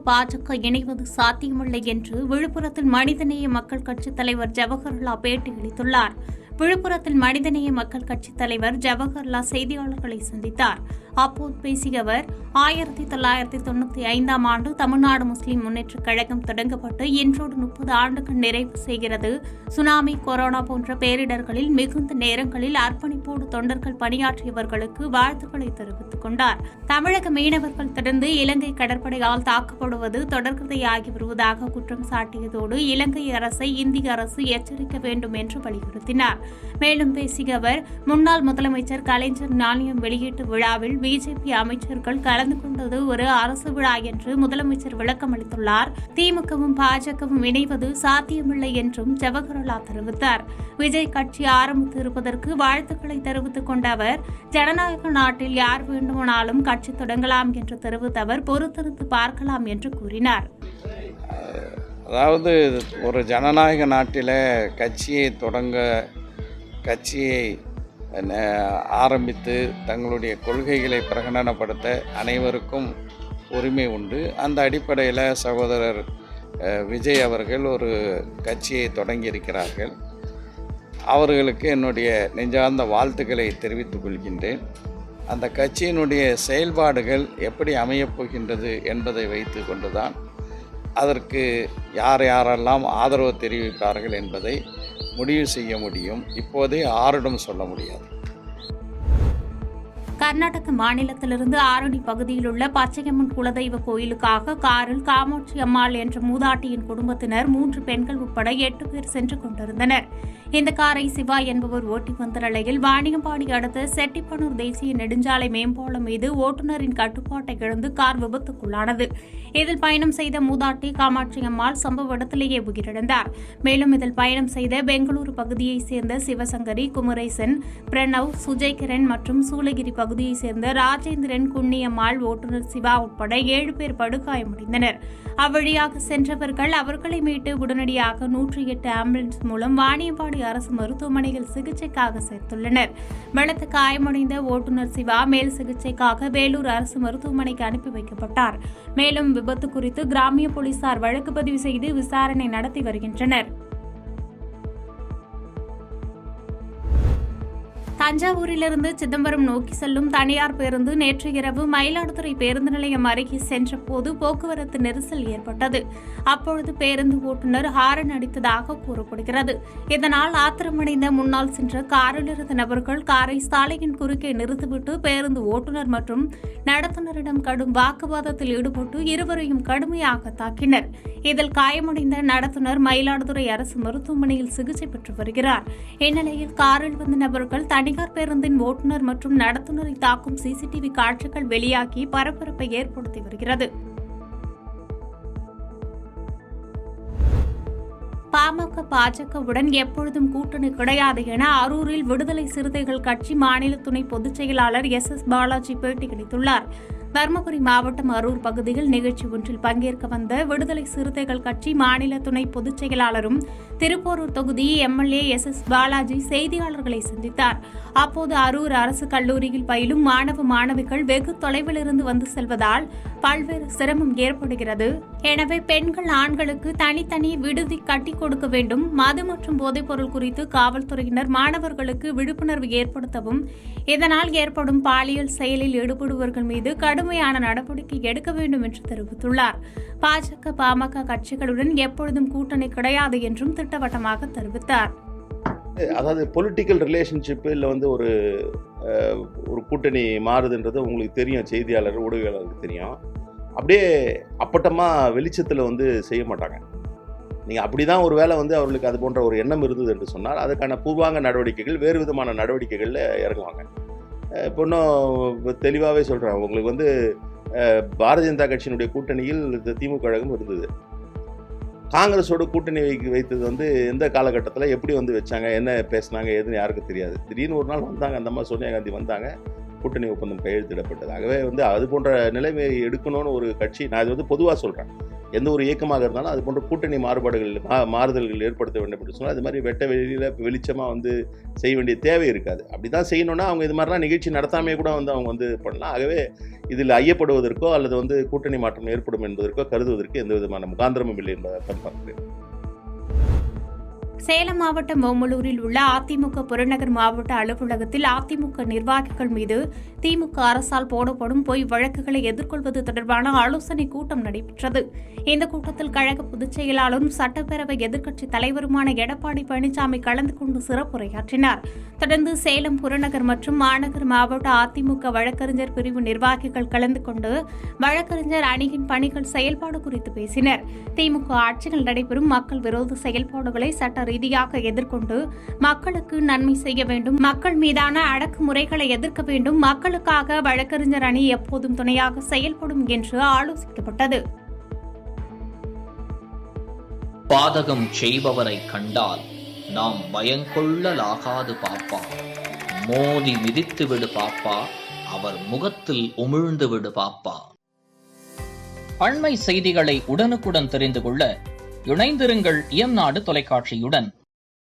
பாஜக இணைவது சாத்தியமில்லை என்று விழுப்புரத்தில் மனிதநேய மக்கள் கட்சித் தலைவர் ஜவஹர்லா பேட்டியளித்துள்ளார். விழுப்புரத்தில் மனிதநேய மக்கள் கட்சித் தலைவர் ஜவஹர்லா செய்தியாளர்களை சந்தித்தார். அப்போது பேசிய அவர், 1995ஆம் ஆண்டு தமிழ்நாடு முஸ்லிம் முன்னேற்றக் கழகம் தொடங்கப்பட்டு இன்றோடு 30 ஆண்டுகள் நிறைவு செய்கிறது. சுனாமி, கொரோனா போன்ற பேரிடர்களில் மிகுந்த நேரங்களில் அர்ப்பணிப்போடு தொண்டர்கள் பணியாற்றியவர்களுக்கு வாழ்த்துக்களை தெரிவித்துக் கொண்டார். தமிழக மீனவர்கள் தொடர்ந்து இலங்கை கடற்படையால் தாக்கப்படுவது தொடர்கதையாகி வருவதாக குற்றம் சாட்டியதோடு இலங்கை அரசை இந்திய அரசு எச்சரிக்க வேண்டும் என்று வலியுறுத்தினார். மேலும் பேசிய அவர், முன்னாள் முதலமைச்சர் கலைஞர் நாணயம் வெளியீட்டு விழாவில் பிஜேபி அமைச்சர்கள் கலந்து கொண்டது ஒரு அரசு விழா என்று முதலமைச்சர் விளக்கம் அளித்துள்ளார். திமுகவும் பாஜகவும் இணைவது சாத்தியமில்லை என்றும் ஜவஹர்லா தெரிவித்தார். விஜய் கட்சி ஆரம்பித்து இருப்பதற்கு வாழ்த்துக்களை தெரிவித்துக் கொண்ட அவர், ஜனநாயக நாட்டில் யார் வேண்டுமானாலும் கட்சி தொடங்கலாம் என்று தெரிவித்த அவர், பொறுத்திருந்து பார்க்கலாம் என்று கூறினார். அதாவது ஒரு ஜனநாயக நாட்டில் கட்சியை ஆரம்பித்து தங்களுடைய கொள்கைகளை பிரகடனப்படுத்த அனைவருக்கும் உரிமை உண்டு. அந்த அடிப்படையில் சகோதரர் விஜய் அவர்கள் ஒரு கட்சியை தொடங்கியிருக்கிறார்கள். அவர்களுக்கு என்னுடைய நெஞ்சார்ந்த வாழ்த்துக்களை தெரிவித்துக் கொள்கின்றேன். அந்த கட்சியினுடைய செயல்பாடுகள் எப்படி அமையப்போகின்றது என்பதை வைத்து கொண்டுதான் அதற்கு யாரெல்லாம் ஆதரவு தெரிவிப்பார்கள் என்பதை முடிவு செய்ய முடியும். இப்போதே ஆரிடம் சொல்ல முடியாது. கர்நாடக மாநிலத்திலிருந்து ஆரணி பகுதியில் உள்ள பச்சையம்மன் குலதெய்வ கோயிலுக்காக காரில் காமாட்சி அம்மாள் என்ற மூதாட்டியின் குடும்பத்தினர் 3 பெண்கள் உட்பட 8 பேர் சென்று கொண்டிருந்தனர். இந்த காரை சிவா என்பவர் ஓட்டி வந்த நிலையில் வாணியம்பாடி அடுத்த செட்டிப்பனூர் தேசிய நெடுஞ்சாலை மேம்பாலம் மீது ஓட்டுநரின் கட்டுப்பாட்டை இழந்து கார் விபத்துக்குள்ளானது. இதில் பயணம் செய்த மூதாட்டி காமாட்சி அம்மாள் சம்பவ இடத்திலேயே உயிரிழந்தார். மேலும் இதில் பயணம் செய்த பெங்களூரு பகுதியைச் சேர்ந்த சிவசங்கரி, குமரேசன், பிரணவ், சுஜய்கிரண் மற்றும் சூளகிரி பகுதியைச் சேர்ந்த ராஜேந்திரன், குன்னியம்மாள், ஓட்டுநர் சிவா உட்பட 7 பேர் படுகாயமடைந்தனர். அவ்வழியாக சென்றவர்கள் அவர்களை மீட்டு உடனடியாக 108 ஆம்புலன்ஸ் மூலம் வாணியம்பாடி அரசு மருத்துவமனையில் சிகிச்சைக்காக சேர்த்துள்ளனர். பலத்த காயமடைந்த ஓட்டுநர் சிவா மேல் சிகிச்சைக்காக வேலூர் அரசு மருத்துவமனைக்கு அனுப்பி வைக்கப்பட்டார். மேலும் விபத்து குறித்து கிராமிய போலீசார் வழக்கு பதிவு செய்து விசாரணை நடத்தி வருகின்றனர். தஞ்சாவூரிலிருந்து சிதம்பரம் நோக்கி செல்லும் தனியார் பேருந்து நேற்று இரவு மயிலாடுதுறை பேருந்து நிலையம் அருகே சென்றபோது போக்குவரத்து நெரிசல் ஏற்பட்டது. அப்பொழுது பேருந்து ஓட்டுநர் ஹாரன் அடித்ததாக கூறப்படுகிறது. இதனால் ஆத்திரமடைந்த முன்னால் சென்ற காரில் இருந்த நபர்கள் காரை சாலையின் குறுக்கே நிறுத்திவிட்டு பேருந்து ஓட்டுநர் மற்றும் நடத்துனரிடம் கடும் வாக்குவாதத்தில் ஈடுபட்டு இருவரையும் கடுமையாக தாக்கினர். இதில் காயமடைந்த நடத்துனர் மயிலாடுதுறை அரசு மருத்துவமனையில் சிகிச்சை பெற்று வருகிறார். இந்நிலையில் காரில் வந்த நபர்கள் தனியார் பேருந்தின் ஓட்டுநர் மற்றும் நடத்துனரை தாக்கும் சிசிடிவி காட்சிகள் வெளியாகி பரபரப்பை ஏற்படுத்தி வருகிறது. பாமக பாஜகவுடன் எப்பொழுதும் கூட்டணி கிடையாது என அரூரில் விடுதலை சிறுத்தைகள் கட்சி மாநில துணை பொதுச் செயலாளர் SS பாலாஜி பேட்டியளித்துள்ளார். தருமபுரி மாவட்டம் அரூர் பகுதியில் நிகழ்ச்சி ஒன்றில் பங்கேற்க வந்த விடுதலை சிறுத்தைகள் கட்சி மாநில துணை பொதுச் செயலாளரும் திருப்போரூர் தொகுதி MLA SS பாலாஜி செய்தியாளர்களை சந்தித்தார். அப்போது அரூர் அரசு கல்லூரியில் பயிலும் மாணவ மாணவிகள் வெகு தொலைவில் இருந்து வந்து செல்வதால் பல்வேறு சிரமம் ஏற்படுகிறது. எனவே பெண்கள் ஆண்களுக்கு தனித்தனி விடுதி கட்டி கொடுக்க வேண்டும். மது மற்றும் போதைப்பொருள் குறித்து காவல்துறையினர் மாணவர்களுக்கு விழிப்புணர்வு ஏற்படுத்தவும், இதனால் ஏற்படும் பாலியல் செயலில் ஈடுபடுபவர்கள் மீது கடுமையான நடவடிக்கை எடுக்க வேண்டும் என்று தெரிவித்துள்ளார். பாஜக பாமக கட்சிகளுடன் எப்பொழுதும் கூட்டணி கிடையாது என்றும் திட்டவட்டமாக தெரிவித்தார். அதாவது பொலிட்டிக்கல் ரிலேஷன்ஷிப் இல்லை வந்து ஒரு கூட்டணி மாறுதுன்றது உங்களுக்கு தெரியும், செய்தியாளர் ஊடகங்களுக்கு தெரியும். அப்படியே அப்பட்டமாக வெளிச்சத்தில் வந்து செய்ய மாட்டாங்க. நீங்கள் அப்படி தான் ஒரு வேளை வந்து அவர்களுக்கு அது போன்ற ஒரு எண்ணம் இருந்தது என்று சொன்னால் அதுக்கான பூர்வாங்க நடவடிக்கைகள் வேறு விதமான நடவடிக்கைகளில் இறங்குவாங்க. இப்போ இன்னும் தெளிவாகவே சொல்கிறேன், உங்களுக்கு வந்து பாரதிய ஜனதா கட்சியினுடைய கூட்டணியில் திமுக கழகம் இருந்தது. காங்கிரஸோட கூட்டணி வைத்தது வந்து எந்த காலகட்டத்தில் எப்படி வந்து வச்சாங்க, என்ன பேசினாங்க எதுன்னு யாருக்கும் தெரியாது. திடீர்னு ஒரு நாள் வந்தாங்க, அந்த அம்மா சோனியா காந்தி வந்தாங்க, கூட்டணி ஒப்பந்தம் கையெழுத்திடப்பட்டது. ஆகவே வந்து அது போன்ற நிலைமையை எடுக்கணும்னு ஒரு கட்சி, நான் இது வந்து பொதுவாக சொல்கிறேன், எந்த ஒரு இயக்கமாக இருந்தாலும் அது போன்ற கூட்டணி மாறுதல்கள் ஏற்படுத்த வேண்டும் என்று சொன்னால் அது மாதிரி வெட்ட வெளியில் வெளிச்சமாக வந்து செய்ய வேண்டிய தேவை இருக்காது. அப்படி தான் செய்யணும்னா அவங்க இது மாதிரிலாம் நிகழ்ச்சி நடத்தாமே கூட வந்து அவங்க வந்து பண்ணலாம். ஆகவே இதில் ஐயப்படுவதற்கோ அல்லது வந்து கூட்டணி மாற்றம் ஏற்படும் என்பதற்கோ கருதுவதற்கு எந்த விதமான முகாந்திரமும் இல்லை என்பதை பார்க்கிறேன். சேலம் மாவட்டம் ஓமலூரில் உள்ள அதிமுக புறநகர் மாவட்ட அலுவலகத்தில் அதிமுக நிர்வாகிகள் மீது திமுக அரசால் போடப்படும் பொய் வழக்குகளை எதிர்கொள்வது தொடர்பான ஆலோசனைக் கூட்டம் நடைபெற்றது. இந்த கூட்டத்தில் கழக பொதுச் செயலாளரும் சட்டப்பேரவை எதிர்க்கட்சித் தலைவருமான எடப்பாடி பழனிசாமி கலந்து கொண்டு சிறப்புரையாற்றினார். தொடர்ந்து சேலம் புறநகர் மற்றும் மாநகர் மாவட்ட அதிமுக வழக்கறிஞர் பிரிவு நிர்வாகிகள் கலந்து கொண்டு வழக்கறிஞர் அணியின் பணிகள் செயல்பாடு குறித்து பேசினர். திமுக ஆட்சியில் நடைபெறும் மக்கள் விரோத செயல்பாடுகளை சட்ட ரீதியாக எதிர்கொண்டு மக்களுக்கு நன்மை செய்ய வேண்டும், மக்கள் மீதான அடக்குமுறைகளை எதிர்க்க வேண்டும், மக்களுக்காக வழக்கறிஞர் அணி எப்போதும் துணையாக செயல்படும் என்று ஆலோசிக்கப்பட்டது. பாதகம் செய்பவரை கண்டால் நாம் பயங்கொள்ளலாகாது பாப்பா, மோதி மிதித்து விடு பாப்பா, அவர் முகத்தில் உமிழ்ந்து விடு பாப்பா. அண்மை செய்திகளை உடனுக்குடன் தெரிந்து கொள்ள இணைந்திருங்கள் இயம்நாடு தொலைக்காட்சியுடன்.